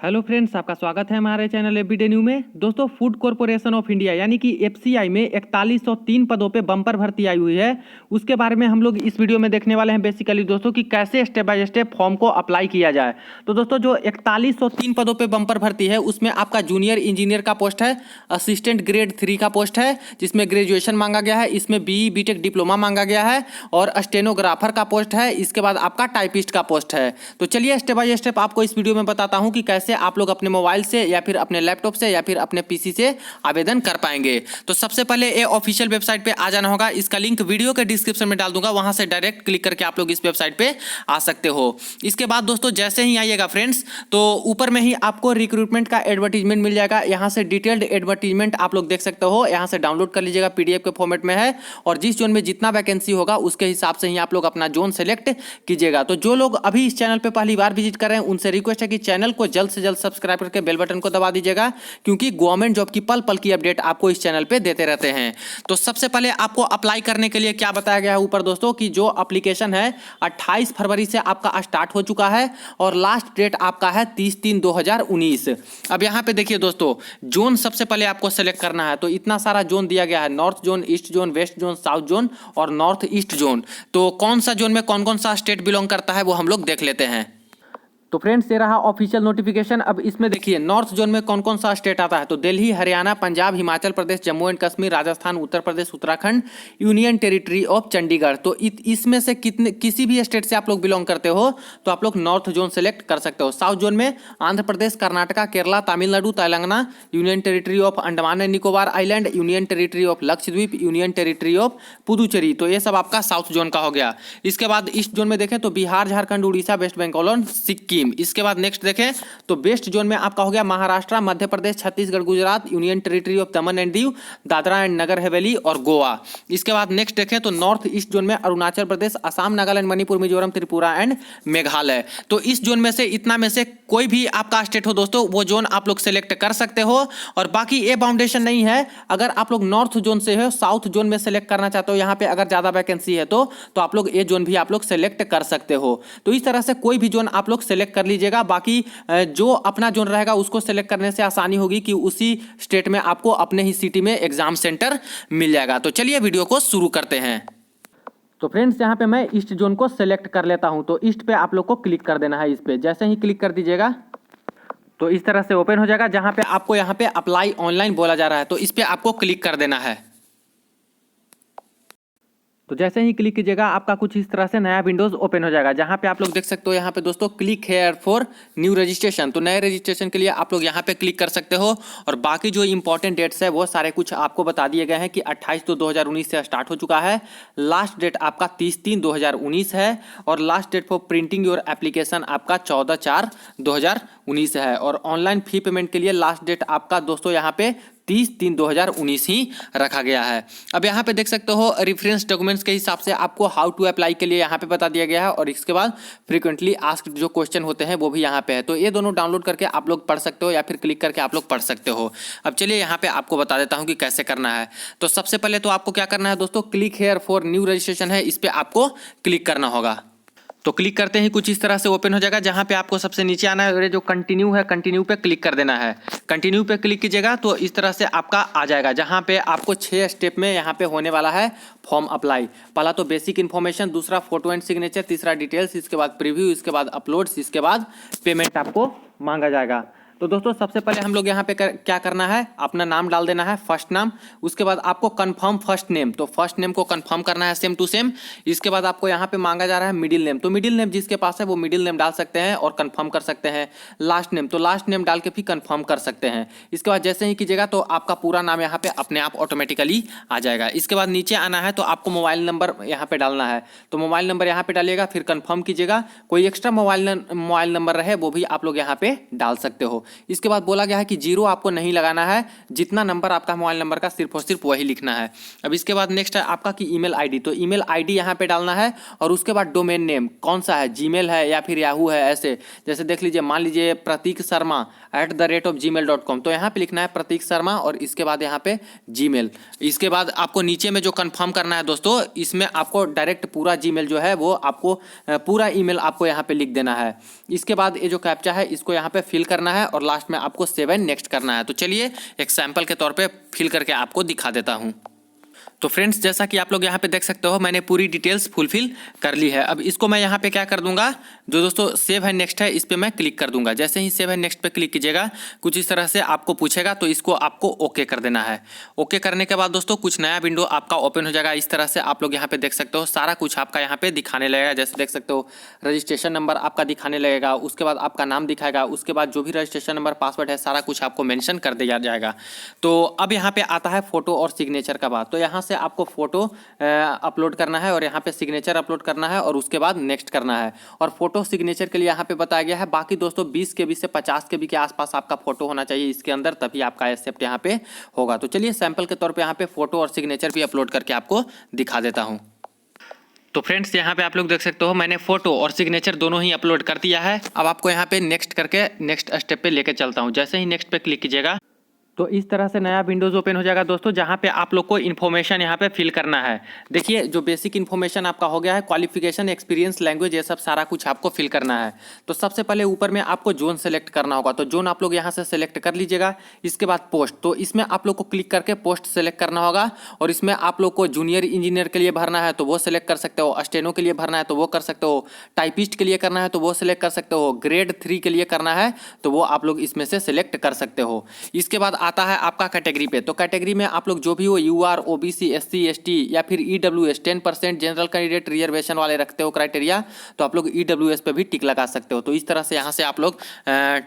Hello friends, आपका स्वागत है हमारे चैनल एवरीडे न्यू में। दोस्तों, फूड कॉरपोरेशन ऑफ इंडिया यानी कि एफसीआई में 4103 पदों पे बम्पर भर्ती आई हुई है। उसके बारे में हम लोग इस वीडियो में देखने वाले हैं बेसिकली दोस्तों कि कैसे स्टेप बाय स्टेप फॉर्म को अप्लाई किया जाए। तो दोस्तों, जो 4103 पदों पे बम्पर भर्ती है उसमें आपका जूनियर इंजीनियर का पोस्ट है, असिस्टेंट ग्रेड 3 का पोस्ट है जिसमें ग्रेजुएशन मांगा गया है, इसमें बीई बीटेक डिप्लोमा मांगा गया है और स्टेनोग्राफर का पोस्ट है। इसके बाद आपका टाइपिस्ट का पोस्ट है। तो चलिए स्टेप बाय स्टेप आपको इस वीडियो में बताता हूं कि कैसे आप लोग अपने मोबाइल से या फिर अपने लैपटॉप से या फिर अपने पीसी से आवेदन कर पाएंगे। तो सबसे पहले ये ऑफिशियल वेबसाइट पे आ जाना होगा। इसका लिंक वीडियो के डिस्क्रिप्शन में डाल दूंगा, वहां से डायरेक्ट क्लिक करके आप लोग इस वेबसाइट पे आ सकते हो। इसके बाद दोस्तों जैसे ही आइएगा फ्रेंड्स, तो ऊपर में ही आपको रिक्रूटमेंट का एडवर्टीजमेंट मिल जाएगा। यहां से डिटेल्ड एडवर्टीजमेंट आप लोग देख सकते हो, यहां से डाउनलोड कर लीजिएगा, पीडीएफ के फॉर्मेट में है। और जिस जोन में जितना वैकेंसी होगा उसके हिसाब से ही आप लोग अपना जोन सेलेक्ट कीजिएगा। तो जो लोग अभी इस चैनल पे पहली बार विजिट कर रहे हैं उनसे रिक्वेस्ट है कि चैनल को जल्द से जल्द सब्सक्राइब करके बेल बटन को दबा दीजिएगा, क्योंकि गवर्नमेंट जॉब की पल पल की अपडेट आपको इस चैनल पे देते रहते हैं। तो सबसे पहले आपको अप्लाई करने के लिए क्या बताया गया है ऊपर दोस्तों कि जो एप्लीकेशन है 28 फरवरी से आपका स्टार्ट हो चुका है और लास्ट डेट आपका है 30/3/2019। अब यहाँ पे देखिए दोस्तों, जोन सबसे पहले आपको सेलेक्ट करना है। तो इतना सारा जोन दिया गया है, north zone, east zone, west zone, south zone और नॉर्थ ईस्ट जोन। तो कौन सा जोन में कौन कौन सा स्टेट बिलोंग करता है वो हम लोग देख लेते हैं। तो फ्रेंड्स, ये रहा ऑफिशियल नोटिफिकेशन। अब इसमें देखिए नॉर्थ जोन में कौन कौन सा स्टेट आता है। तो Delhi, Haryana, Punjab, Himachal Pradesh, Jammu and Kashmir, Rajasthan, Uttar Pradesh, Uttarakhand, union territory of Chandigarh. तो इसमें से किसी भी स्टेट से आप लोग बिलोंग करते हो तो आप लोग नॉर्थ जोन सेलेक्ट कर सकते हो। साउथ जोन में Andhra Pradesh, Karnataka, Kerala, Tamil Nadu, Telangana, union territory of Andaman and Nicobar island, union territory of Lakshadweep, union territory of Puducherry. तो ये सब आपका साउथ जोन का हो गया। इसके बाद ईस्ट जोन में देखें तो बिहार, झारखंड, उड़ीसा, वेस्ट बंगाल और सिक्किम। इसके बाद नेक्स्ट देखें तो वेस्ट जोन में आपका हो गया Maharashtra, Madhya Pradesh, Chhattisgarh, Gujarat, union territory of Daman and Diu, Dadra and Nagar Haveli और गोवा। इसके बाद नेक्स्ट देखें तो नॉर्थ ईस्ट जोन में अरुणाचल प्रदेश, असम, नागालैंड, मणिपुर, मिजोरम, त्रिपुरा एंड मेघालय। तो इस जोन में से इतना में से कोई भी आपका स्टेट हो दोस्तों, वो जोन आप लोग सेलेक्ट कर सकते हो। और बाकी ये बाउंडेशन नहीं है, अगर आप लोग नॉर्थ जोन से हो, साउथ जोन में सेलेक्ट करना चाहते हो, यहाँ पे अगर ज्यादा वैकेंसी है तो आप लोग ये जोन भी आप लोग सेलेक्ट कर सकते हो। तो इस तरह से कोई भी जोन आप लोग सेलेक्ट कर लीजिएगा। बाकी जो अपना जोन रहेगा उसको सेलेक्ट करने से आसानी होगी कि उसी स्टेट में आपको अपने ही सिटी में एग्जाम सेंटर मिल जाएगा। तो चलिए वीडियो को शुरू करते हैं। तो फ्रेंड्स, यहाँ पे मैं ईस्ट जोन को सेलेक्ट कर लेता हूँ। तो ईस्ट पे आप लोग को क्लिक कर देना है। इस पे जैसे ही क्लिक कर दीजिएगा तो इस तरह से ओपन हो जाएगा, जहाँ पे आपको यहाँ पे अप्लाई ऑनलाइन बोला जा रहा है। तो इस पे आपको क्लिक कर देना है। तो जैसे ही क्लिक कीजिएगा आपका कुछ इस तरह से नया विंडोज ओपन हो जाएगा, जहां पे आप लोग देख सकते हो यहाँ पे दोस्तों click here for new registration. तो नए रजिस्ट्रेशन के लिए आप लोग यहाँ पे क्लिक कर सकते हो। और बाकी जो इंपॉर्टेंट डेट्स है वो सारे कुछ आपको बता दिए गए हैं कि 28/2/2019 से स्टार्ट हो चुका है। लास्ट डेट आपका 30/3/2019 है और last date for printing your application आपका 14/4/2019 है। और ऑनलाइन फी पेमेंट के लिए लास्ट डेट आपका दोस्तों यहाँ पे 30/3/2019 ही रखा गया है। अब यहाँ पे देख सकते हो रेफरेंस डॉक्यूमेंट्स के हिसाब से आपको हाउ टू अप्लाई के लिए यहाँ पे बता दिया गया है। और इसके बाद फ्रीक्वेंटली आस्क्ड जो क्वेश्चन होते हैं वो भी यहाँ पे है। तो ये दोनों डाउनलोड करके आप लोग पढ़ सकते हो या फिर क्लिक करके आप लोग पढ़ सकते हो। अब चलिए यहाँ पे आपको बता देता हूँ कि कैसे करना है। तो सबसे पहले तो आपको क्या करना है दोस्तों, click here for new registration है, इस पर आपको क्लिक करना होगा। तो क्लिक करते ही कुछ इस तरह से ओपन हो जाएगा, जहां पे आपको सबसे नीचे आना है, जो कंटिन्यू है कंटिन्यू पे क्लिक कर देना है। कंटिन्यू पे क्लिक कीजिएगा तो इस तरह से आपका आ जाएगा, जहां पे आपको 6 स्टेप में यहाँ पे होने वाला है फॉर्म अप्लाई। पहला तो बेसिक इन्फॉर्मेशन, दूसरा फोटो एंड सिग्नेचर, तीसरा डिटेल्स, इसके बाद प्रीव्यू, इसके बाद अपलोड्स, इसके बाद पेमेंट आपको मांगा जाएगा। तो दोस्तों सबसे पहले हम लोग यहाँ पे क्या करना है, अपना नाम डाल देना है, फर्स्ट नाम। उसके बाद आपको कंफर्म फर्स्ट नेम, तो फर्स्ट नेम को कंफर्म करना है सेम टू सेम। इसके बाद आपको यहाँ पे मांगा जा रहा है मिडिल नेम, तो मिडिल नेम जिसके पास है वो मिडिल नेम डाल सकते हैं और कंफर्म कर सकते हैं। लास्ट नेम, तो लास्ट नेम डाल के भी कंफर्म कर सकते हैं। इसके बाद जैसे ही कीजिएगा तो आपका पूरा नाम यहाँ पे अपने आप ऑटोमेटिकली आ जाएगा। इसके बाद नीचे आना है तो आपको मोबाइल नंबर यहाँ पे डालना है। तो मोबाइल नंबर यहाँ पे डालिएगा, फिर कंफर्म कीजिएगा। कोई एक्स्ट्रा मोबाइल नंबर रहे वो भी आप लोग यहाँ पे डाल सकते हो। इसके बाद बोला गया है कि जीरो आपको नहीं लगाना है, जितना नंबर आपका मोबाइल नंबर का सिर्फ और सिर्फ वही लिखना है। अब इसके बाद नेक्स्ट है आपका कि ईमेल आईडी, तो ईमेल आईडी यहाँ पे डालना है और उसके बाद डोमेन नेम कौन सा है, जीमेल है या फिर याहू है, ऐसे जैसे देख लीजिए, मान लीजिए प्रतीक शर्मा @gmail.com, तो यहाँ पे लिखना है प्रतीक शर्मा और इसके बाद यहाँ पे जीमेल। इसके बाद आपको नीचे में जो कंफर्म करना है दोस्तों, इसमें आपको डायरेक्ट पूरा जीमेल जो है वो आपको पूरा ईमेल आपको यहाँ पे लिख देना है। इसके बाद ये जो कैप्चा है इसको यहाँ पे फिल करना है और लास्ट में आपको 7 नेक्स्ट करना है। तो चलिए एक सैंपल के तौर पे फिल करके आपको दिखा देता हूँ। तो फ्रेंड्स, जैसा कि आप लोग यहाँ पे देख सकते हो, मैंने पूरी डिटेल्स फुलफिल कर ली है। अब इसको मैं यहाँ पे क्या कर दूंगा, जो दोस्तों सेव है नेक्स्ट है, इस पे मैं क्लिक कर दूंगा। जैसे ही सेव है नेक्स्ट पे क्लिक कीजिएगा, कुछ इस तरह से आपको पूछेगा, तो इसको आपको ओके कर देना है। ओके करने के बाद दोस्तों कुछ नया विंडो आपका ओपन हो जाएगा। इस तरह से आप लोग यहाँ पे देख सकते हो, सारा कुछ आपका यहाँ पे दिखाने लगेगा। जैसे देख सकते हो, रजिस्ट्रेशन नंबर आपका दिखाने लगेगा, उसके बाद आपका नाम दिखाएगा, उसके बाद जो भी रजिस्ट्रेशन नंबर पासवर्ड है सारा कुछ आपको मेंशन कर दिया जाएगा। तो अब यहाँ पे आता है फोटो और सिग्नेचर का बात। तो यहाँ से आपको फोटो अपलोड करना है और यहाँ पे सिग्नेचर अपलोड करना है और उसके बाद नेक्स्ट करना है। और फोटो सिग्नेचर के लिए यहाँ पे बताया गया है, बाकी दोस्तों 20 KB से 50 KB के आसपास आपका फोटो होना चाहिए इसके अंदर, तभी आपका एक्सेप्ट यहाँ पे होगा। तो चलिए सैंपल के तौर पे यहाँ पे फोटो और सिग्नेचर भी अपलोड करके आपको दिखा देता हूँ। तो फ्रेंड्स, यहाँ पे आप लोग देख सकते हो, मैंने फोटो और सिग्नेचर दोनों ही अपलोड कर दिया है। अब आपको यहाँ पे नेक्स्ट करके नेक्स्ट स्टेप पे लेके चलता हूँ। जैसे ही नेक्स्ट पे क्लिक कीजिएगा, तो इस तरह से नया विंडोज ओपन हो जाएगा दोस्तों, जहाँ पे आप लोग को इन्फॉर्मेशन यहाँ पे फिल करना है। देखिए, जो बेसिक इन्फॉर्मेशन आपका हो गया है, क्वालिफिकेशन, एक्सपीरियंस, लैंग्वेज, ये सब सारा कुछ आपको फिल करना है। तो सबसे पहले ऊपर में आपको जोन सेलेक्ट करना होगा, तो जोन आप लोग यहाँ से सेलेक्ट कर लीजिएगा। इसके बाद पोस्ट, तो इसमें आप लोग को क्लिक करके पोस्ट सेलेक्ट करना होगा और इसमें आप लोग को जूनियर इंजीनियर के लिए भरना है तो वो सेलेक्ट कर सकते हो, स्टेनो के लिए भरना है तो वो कर सकते हो, टाइपिस्ट के लिए करना है तो वो सेलेक्ट कर सकते हो, ग्रेड 3 के लिए करना है तो वो आप लोग इसमें से सेलेक्ट कर सकते हो। इसके बाद आता है आपका कैटेगरी पे, तो कैटेगरी में आप लोग जो भी हो, UR, OBC, SC, ST या फिर EWS 10% जनरल कैंडिडेट रिजर्वेशन वाले रखते हो क्राइटेरिया, तो आप लोग EWS पे भी टिक लगा सकते हो। तो इस तरह से यहाँ से आप लोग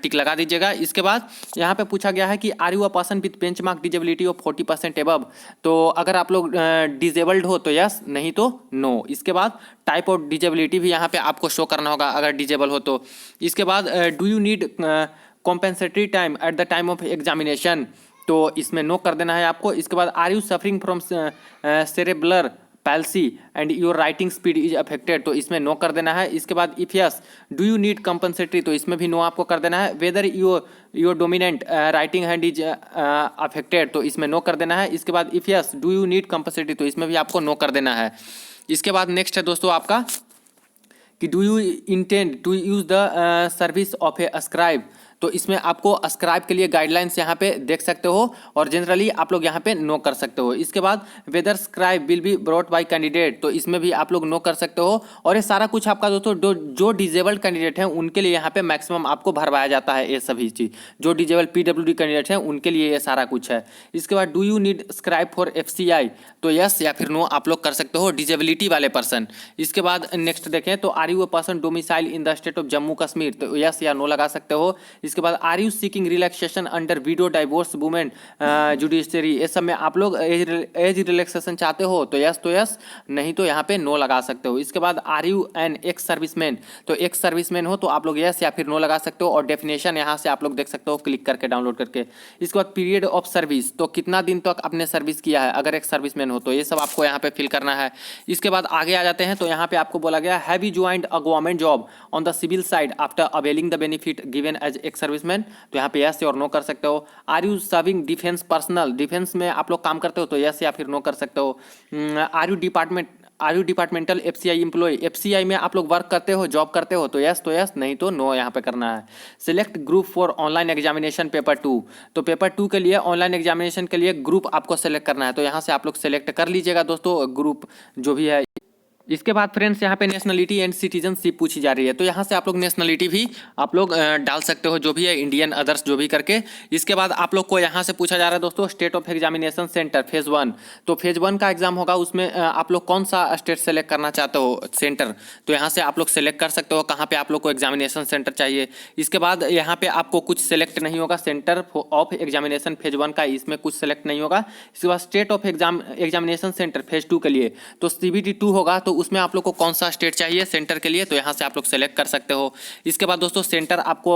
टिक लगा दीजिएगा। इसके बाद यहाँ पे पूछा गया है कि are you a person with benchmark disability of 40% above, तो अगर आप लोग डिजेबल्ड हो तो यस, नहीं तो नो। इसके बाद टाइप ऑफ डिजेबिलिटी भी यहाँ पे आपको शो करना होगा अगर डिजेबल हो तो। इसके बाद do you need compensatory time at the time of examination, तो इसमें नो कर देना है आपको। इसके बाद are you suffering from cerebral palsy and your writing speed is affected, तो इसमें नो कर देना है। इसके बाद if yes do you need compensatory, तो इसमें भी नो आपको कर देना है। Whether your dominant writing hand is affected, तो इसमें नो कर देना है। इसके बाद if yes do you need compensatory, तो इसमें भी आपको नो कर देना है। इसके बाद नेक्स्ट है दोस्तों आपका कि do you intend to use the service of a scribe, तो इसमें आपको अस्क्राइब के लिए गाइडलाइंस यहाँ पे देख सकते हो और जनरली आप लोग यहाँ पे नो कर सकते हो। इसके बाद whether scribe will be brought by candidate, तो इसमें भी आप लोग नो कर सकते हो। और ये सारा कुछ आपका दोस्तों जो डिजेबल्ड कैंडिडेट हैं उनके लिए यहाँ पे मैक्सिमम आपको भरवाया जाता है ये सभी चीज़। जो डिजेबल PWD कैंडिडेट हैं उनके लिए ये सारा कुछ है। इसके बाद do you need scribe for FCI, तो यस या फिर नो आप लोग कर सकते हो, डिजेबिलिटी वाले पर्सन। इसके बाद नेक्स्ट देखें तो are you a person domicile in the state of Jammu Kashmir, तो यस या नो लगा सकते हो। इसके बाद are you seeking relaxation under widow divorce women judiciary, ये सब में आप लोग एज रिलैक्सेशन चाहते हो तो यस, नहीं तो यहाँ पे नो लगा सकते हो। इसके बाद are you an ex serviceman, तो एक्स सर्विसमैन हो तो आप लोग यस या फिर नो लगा सकते हो और डेफिनेशन यहाँ से आप लोग देख सकते हो क्लिक करके डाउनलोड करके। इसके बाद पीरियड ऑफ सर्विस, तो कितना दिन तक आपने सर्विस किया है अगर एक सर्विसमैन हो, तो ये सब आपको यहाँ पे फिल करना है। इसके बाद आगे आ जाते हैं, तो यहाँ पे आपको बोला गया have you joined a government job on the civil side after availing the benefit given as ex serviceman, तो यहाँ पे यस और नो कर सकते हो। Are you serving defence personnel, defence में आप लोग काम करते हो तो यस या फिर नो कर सकते हो। Are you departmental FCI employ, FCI में आप लोग वर्क करते हो, जॉब करते हो तो यस, नहीं तो नो यहाँ पे करना है। Select group for online examination paper 2, तो पेपर 2 के लिए ऑनलाइन एग्जामिनेशन के लिए ग्रुप आपको सेलेक्ट करना है, तो यहाँ से आप लोग सेलेक्ट कर लीजिएगा दोस्तों ग्रुप जो भी है। इसके बाद फ्रेंड्स यहाँ पे नेशनलिटी एंड सिटीजनशिप पूछी जा रही है, तो यहाँ से आप लोग नेशनलिटी भी आप लोग डाल सकते हो, जो भी है इंडियन अदर्स जो भी करके। इसके बाद आप लोग को यहाँ से पूछा जा रहा है दोस्तों state of examination centre phase 1, तो फेज 1 का एग्जाम होगा, उसमें आप लोग कौन सा स्टेट सेलेक्ट करना चाहते हो सेंटर, तो यहाँ से आप लोग सेलेक्ट कर सकते हो कहाँ पे आप लोग को एग्जामिनेशन सेंटर चाहिए। इसके बाद यहाँ पे आपको कुछ सेलेक्ट नहीं होगा, सेंटर ऑफ एग्जामिनेशन फेज 1 का इसमें कुछ सेलेक्ट नहीं होगा। इसके बाद state of examination centre phase 2 के लिए तो CBT 2 होगा, तो बाद उसमें आप लोग को कौन सा स्टेट चाहिए सेंटर के लिए, तो यहाँ से आप लोग सेलेक्ट कर सकते हो। इसके बाद दोस्तों सेंटर आपको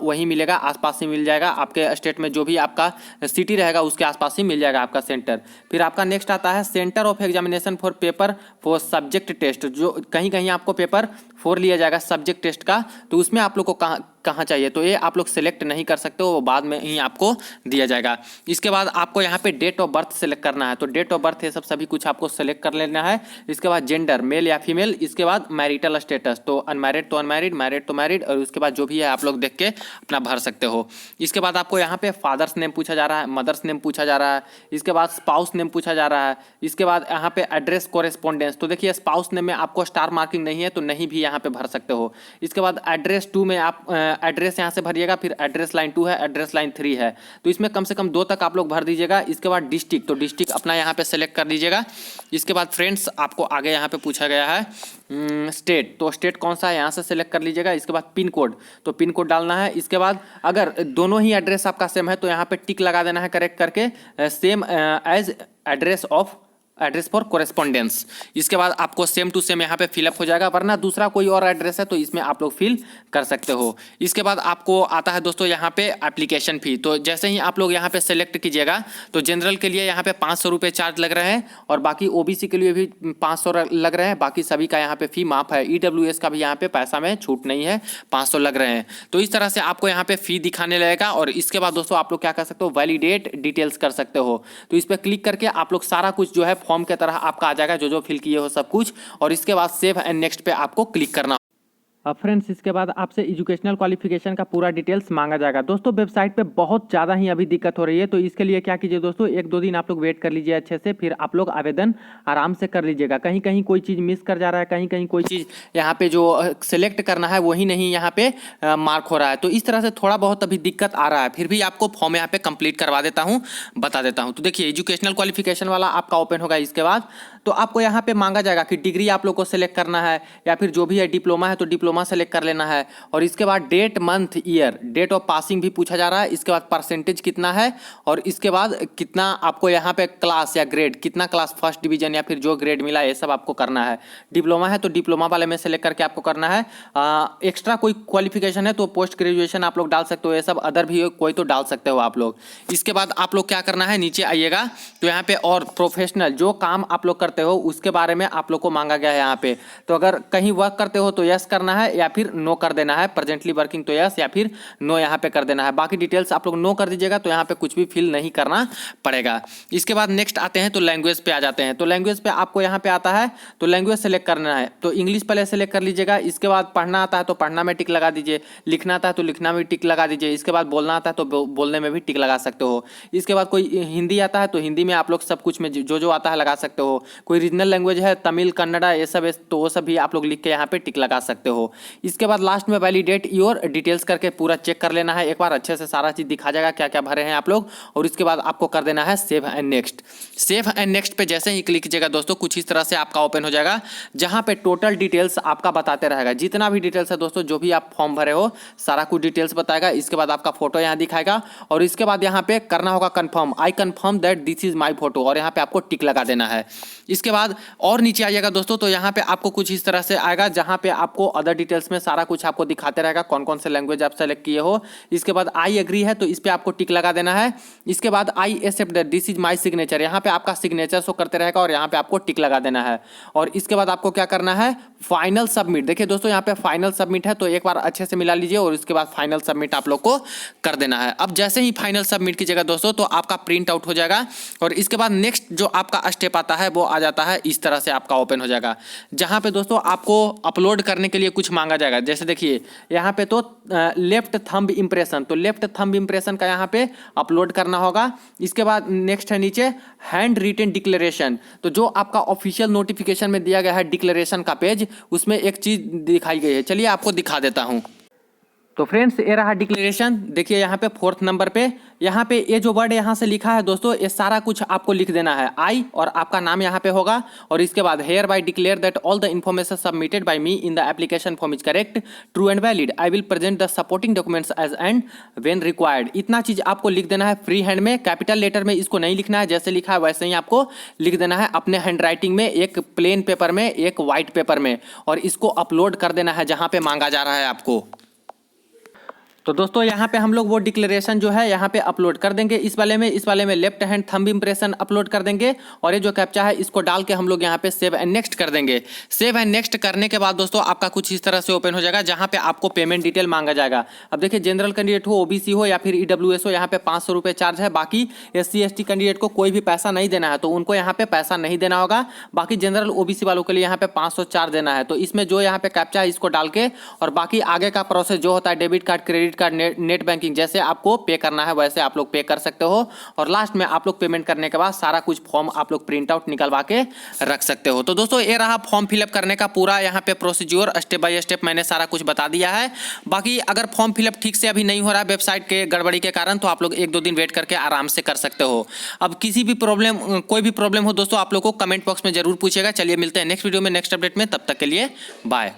वही मिलेगा, आसपास ही मिल जाएगा, आपके स्टेट में जो भी आपका सिटी रहेगा उसके आसपास ही मिल जाएगा आपका सेंटर। फिर आपका नेक्स्ट आता है centre of examination for paper for subject test. जो कहीं कहीं आपको पेपर 4 लिया जाएगा सब्जेक्ट टेस्ट का, तो उसमें आप लोग को कहाँ चाहिए, तो ये आप लोग सेलेक्ट नहीं कर सकते हो, वो बाद में ही आपको दिया जाएगा। इसके बाद आपको यहाँ पे डेट ऑफ बर्थ सेलेक्ट करना है, तो डेट ऑफ बर्थ ये सब सभी कुछ आपको सेलेक्ट कर लेना है। इसके बाद जेंडर मेल या फीमेल, इसके बाद मैरिटल स्टेटस, तो अनमैरिड तो अनमैरिड, मैरिड तो मैरिड, और उसके बाद जो भी है आप लोग देख के अपना भर सकते हो। इसके बाद आपको यहाँ पे फादर्स नेम पूछा जा रहा है, मदर्स नेम पूछा जा रहा है, इसके बाद स्पाउस नेम पूछा जा रहा है। इसके बाद यहाँ पे एड्रेस कोरेस्पोंडेंस, तो देखिए स्पाउस नेम में आपको स्टार मार्किंग नहीं है तो नहीं भी यहाँ पे भर सकते हो। इसके बाद एड्रेस 2 में आप एड्रेस यहाँ से भरिएगा, फिर एड्रेस लाइन 2 है, एड्रेस लाइन 3 है, तो इसमें कम से कम 2 तक आप लोग भर दीजिएगा। इसके बाद डिस्ट्रिक्ट, तो डिस्ट्रिक्ट अपना यहाँ पे सेलेक्ट कर दीजिएगा। इसके बाद फ्रेंड्स आपको आगे यहाँ पे पूछा गया है स्टेट, तो स्टेट कौन सा है यहाँ से सेलेक्ट कर लीजिएगा। इसके बाद पिन कोड, तो पिन कोड डालना है। इसके बाद अगर दोनों ही एड्रेस आपका सेम है तो यहाँ पे टिक लगा देना है करेक्ट करके, same as address for correspondence. इसके बाद आपको सेम टू सेम यहाँ पे फिलअप हो जाएगा, वरना दूसरा कोई और एड्रेस है तो इसमें आप लोग फिल कर सकते हो। इसके बाद आपको आता है दोस्तों यहाँ पे एप्लीकेशन फी, तो जैसे ही आप लोग यहाँ पे सेलेक्ट कीजिएगा तो जनरल के लिए यहाँ पे 500 रुपये चार्ज लग रहे हैं, और बाकी ओबीसी के लिए भी 500 लग रहे हैं, बाकी सभी का यहाँ पे फी माफ है। ईडब्ल्यूएस का भी यहाँ पे पैसा में छूट नहीं है, 500 लग रहे हैं। तो इस तरह से आपको यहाँ पे फी दिखाने लगेगा, और इसके बाद दोस्तों आप लोग क्या कर सकते हो, वैलिडेट डिटेल्स कर सकते हो। तो इस पर क्लिक करके आप लोग सारा कुछ जो है फॉर्म के तरह आपका आ जाएगा, जो जो फिल किए हो सब कुछ, और इसके बाद सेव एंड नेक्स्ट पे आपको क्लिक करना। अब फ्रेंड्स इसके बाद आपसे एजुकेशनल क्वालिफिकेशन का पूरा डिटेल्स मांगा जाएगा। दोस्तों वेबसाइट पे बहुत ज़्यादा ही अभी दिक्कत हो रही है, तो इसके लिए क्या कीजिए दोस्तों, 1-2 दिन आप लोग वेट कर लीजिए अच्छे से, फिर आप लोग आवेदन आराम से कर लीजिएगा। कहीं कहीं कोई चीज़ मिस कर जा रहा है, कहीं कहीं कोई चीज़ यहाँ पे जो सिलेक्ट करना है वही नहीं यहाँ पे मार्क हो रहा है, तो इस तरह से थोड़ा बहुत अभी दिक्कत आ रहा है। फिर भी आपको फॉर्म यहाँ पे कंप्लीट करवा देता हूँ, बता देता हूँ। तो देखिए एजुकेशनल क्वालिफिकेशन वाला आपका ओपन होगा। इसके बाद तो आपको यहाँ पे मांगा जाएगा कि डिग्री आप लोग को सिलेक्ट करना है, या फिर जो भी है डिप्लोमा है तो डिप्लोमा सेलेक्ट कर लेना है। और इसके बाद date month year, date of passing भी पूछा जा रहा है। इसके बाद परसेंटेज कितना है, और इसके बाद कितना आपको यहाँ पे क्लास या ग्रेड, कितना क्लास फर्स्ट डिवीजन या फिर जो ग्रेड मिला, ये सब आपको करना है। डिप्लोमा है तो डिप्लोमा वाले में सेलेक्ट करके आपको करना है। एक्स्ट्रा कोई क्वालिफिकेशन है तो पोस्ट ग्रेजुएशन आप लोग डाल सकते हो, ये सब अदर भी कोई तो डाल सकते हो आप लोग। इसके बाद आप लोग क्या करना है, नीचे आइएगा तो यहाँ पे और प्रोफेशनल जो काम आप लोग करते हो उसके बारे में आप लोग को मांगा गया है यहाँ पे। तो अगर कहीं वर्क करते हो तो यस करना है, या फिर नो कर देना है। प्रेजेंटली वर्किंग तो यस, या फिर नो यहाँ पे कर देना है। बाकी डिटेल्स आप लोग नो कर दीजिएगा, तो यहाँ पे कुछ भी फिल नहीं करना पड़ेगा। इसके बाद नेक्स्ट आते हैं तो लैंग्वेज पे आ जाते हैं। तो लैंग्वेज पे आपको यहाँ पे आता है तो लैंग्वेज सेलेक्ट करना है, तो इंग्लिश पहले सेलेक्ट कर लीजिएगा। इसके बाद पढ़ना आता है तो पढ़ना में टिक लगा दीजिए, लिखना आता है तो लिखना में टिक लगा दीजिए। इसके बाद बोलना आता है तो बोलने में भी टिक लगा सकते हो। इसके बाद कोई हिंदी आता है तो हिंदी में आप लोग सब कुछ में जो जो आता है लगा सकते हो। कोई रीजनल लैंग्वेज है तमिल कन्नड़ा ये सब, तो वो सब भी आप लोग लिख के यहाँ पे टिक लगा सकते हो। इसके बाद लास्ट में वैलिडेट योर डिटेल्स करके पूरा चेक कर लेना है एक बार, अच्छे से सारा चीज़ दिखा जाएगा क्या क्या भरे हैं आप लोग। और इसके बाद आपको कर देना है save and next. Save and next पे जैसे ही क्लिक कीजिएगा दोस्तों कुछ इस तरह से आपका ओपन हो जाएगा, जहाँ पे टोटल डिटेल्स आपका बताते रहेगा। जितना भी डिटेल्स है दोस्तों, जो भी आप फॉर्म भरे हो सारा कुछ डिटेल्स बताएगा। इसके बाद आपका फोटो यहाँ दिखाएगा, और इसके बाद यहाँ पे करना होगा confirm, I confirm that this is my photo, और यहाँ पे आपको टिक लगा देना है। इसके बाद और नीचे आइएगा दोस्तों, तो यहाँ पे आपको कुछ इस तरह से आएगा, जहाँ पे आपको अदर डिटेल्स में सारा कुछ आपको दिखाते रहेगा, कौन कौन से लैंग्वेज आप सेलेक्ट किए हो। इसके बाद आई एग्री है तो इस पे आपको टिक लगा देना है। इसके बाद I accept that this is my signature, यहाँ पे आपका सिग्नेचर शो करते रहेगा, और यहाँ पे आपको टिक लगा देना है। और इसके बाद आपको क्या करना है, फाइनल सबमिट। देखिए दोस्तों यहाँ पे फाइनल सबमिट है, तो एक बार अच्छे से मिला लीजिए, और इसके बाद फाइनल सबमिट आप लोग को कर देना है। अब जैसे ही फाइनल सबमिट कीजिएगा दोस्तों, तो आपका प्रिंट आउट हो जाएगा, और इसके बाद नेक्स्ट जो आपका स्टेप आता है वो आ जाता है इस तरह से आपका ओपन हो जाएगा, जहाँ पे दोस्तों आपको अपलोड करने के लिए कुछ मांगा जाएगा। जैसे देखिए यहाँ पे तो लेफ्ट थंब इंप्रेशन, तो लेफ्ट थंब इंप्रेशन का यहाँ पे अपलोड करना होगा। इसके बाद नेक्स्ट है नीचे हैंड रिटन डिक्लेरेशन, तो जो आपका ऑफिशियल नोटिफिकेशन में दिया गया है डिक्लेरेशन का पेज, उसमें एक चीज दिखाई गई है, चलिए आपको दिखा देता हूँ। तो फ्रेंड्स ये रहा डिक्लेरेशन। देखिए यहाँ पे 4th नंबर पे यहाँ पे ये जो वर्ड यहाँ से लिखा है दोस्तों, ये सारा कुछ आपको लिख देना है। आई और आपका नाम यहाँ पे होगा, और इसके बाद hereby declare that all the information submitted by me in the application form is correct, true and valid. I will present the supporting documents as and when required. इतना चीज आपको लिख देना है फ्री हैंड में। Capital letter में इसको नहीं लिखना है, जैसे लिखा है वैसे ही आपको लिख देना है अपने हैंड राइटिंग में, एक प्लेन पेपर में, एक व्हाइट पेपर में, और इसको अपलोड कर देना है जहां पे मांगा जा रहा है आपको। तो दोस्तों यहाँ पे हम लोग वो डिक्लेरेशन जो है यहाँ पे अपलोड कर देंगे। इस वाले में left hand thumb impression upload कर देंगे, और ये जो कैप्चा है इसको डाल के हम लोग यहाँ पे सेव एंड नेक्स्ट कर देंगे। सेव एंड नेक्स्ट करने के बाद दोस्तों आपका कुछ इस तरह से ओपन हो जाएगा, जहाँ पे आपको पेमेंट डिटेल मांगा जाएगा। अब देखिए जनरल कैंडिडेट हो, ओबीसी हो या फिर ईडब्ल्यूएस हो, यहाँ पे 500 रुपये चार्ज है। बाकी SC ST कैंडिडेट को कोई भी पैसा नहीं देना है, तो उनको यहाँ पे पैसा नहीं देना होगा। बाकी जनरल OBC वालों के लिए यहाँ पे 500 चार्ज देना है। तो इसमें जो यहाँ पे कैप्चा है इसको डाल के, और बाकी आगे का प्रोसेस जो होता है debit card, credit card, net banking जैसे आपको पे करना है वैसे आप लोग पे कर सकते हो। और लास्ट में आप लोग पेमेंट करने के बाद सारा कुछ फॉर्म आप लोग प्रिंट आउट निकलवा के रख सकते हो। तो दोस्तों ये रहा फॉर्म फिलअप करने का पूरा यहाँ पे प्रोसीज्योर, स्टेप बाय स्टेप मैंने सारा कुछ बता दिया है। बाकी अगर फॉर्म फिलअप ठीक से अभी नहीं हो रहा है वेबसाइट के गड़बड़ी के कारण, तो आप लोग 1-2 दिन वेट करके आराम से कर सकते हो। अब किसी भी कोई भी प्रॉब्लम हो दोस्तों आप लोग को कमेंट बॉक्स में जरूर पूछेगा। चलिए मिलते हैं नेक्स्ट वीडियो में, नेक्स्ट अपडेट में, तब तक के लिए बाय।